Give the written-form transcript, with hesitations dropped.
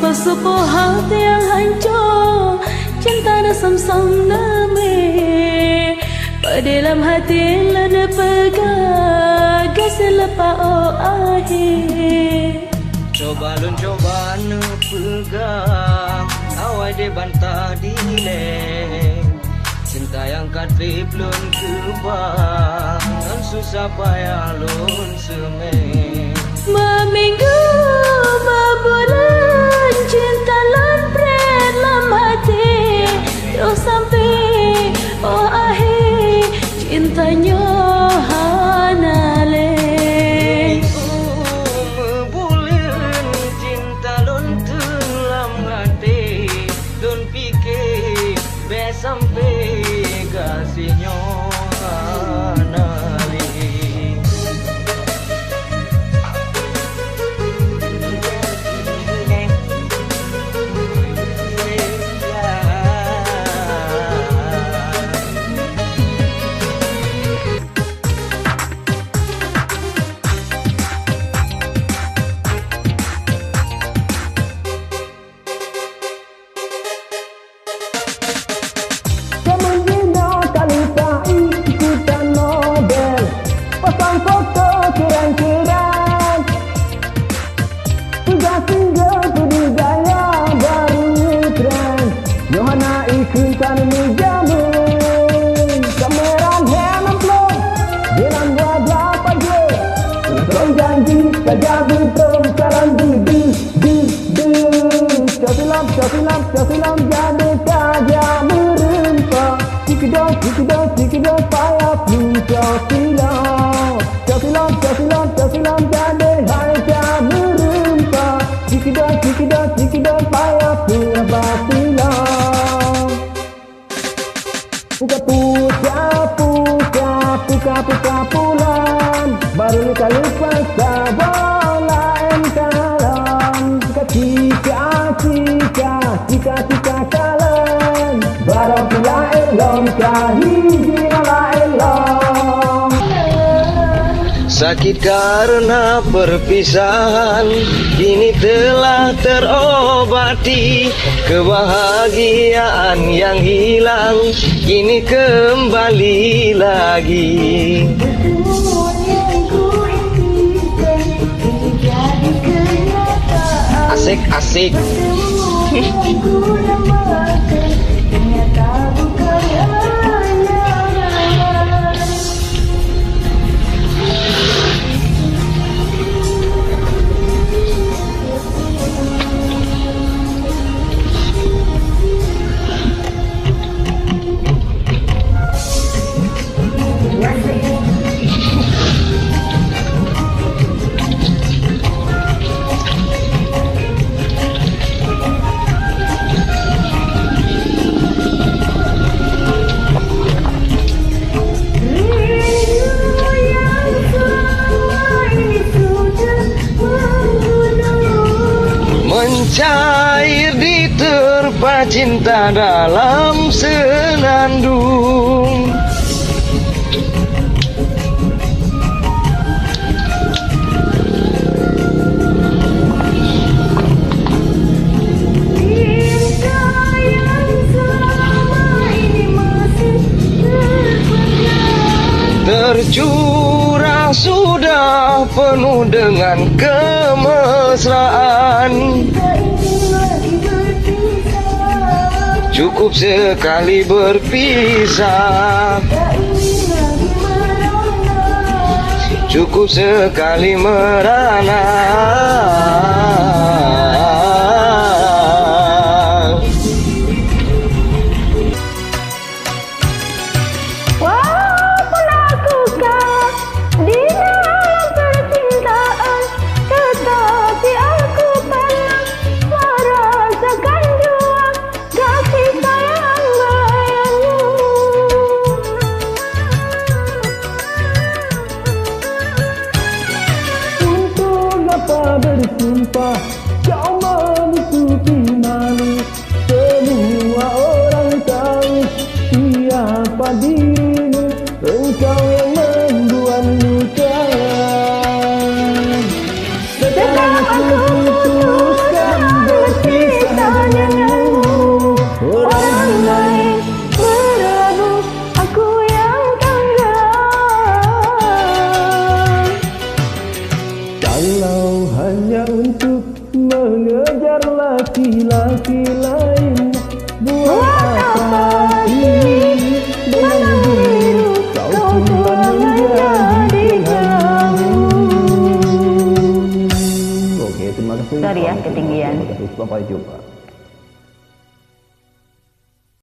sesepuh hati yang hancur, cinta dah sam-sam name. Pada dalam hati lada pegang, kasih lepas oh akhir. Coba lun coba nu pegang, awai de bantah dileng. Cinta yang kadrip lun kebang, dan susah payah lun semeng. Meminggu, berbulan, cinta lun berat dalam hati. Terus sampai oh akhir, cintanya hanale. Membulan cinta lun dalam hati, lun fikir be sampai kasihnya hanale. Silam jadi kaja merempah. Cikidot payah puncak silam. Silam jadi haja merempah. Cikidot payah puncak silam. Puka pulang. Baru kali pasca lain kalam. Cika kalan. Baru pula elom kahiji ala elom. Sakit karena perpisahan, kini telah terobati. Kebahagiaan yang hilang, kini kembali lagi. Asik. Mencair di terpa cinta dalam senandung. Tercurah sudah penuh dengan kemesraan. Cukup sekali berpisah, cukup sekali merana. Bersumpah kau menutupi malu. Semua orang tahu siapa dirimu. Engkau yang membuat luka. Sekarang aku putuskan berpisah. hanya untuk mengejar laki-laki lain. Buat apa ini dengan diri kau telah menjadi kelabu. Oke, terima kasih. Sorry ya, ketinggian. Sampai jumpa.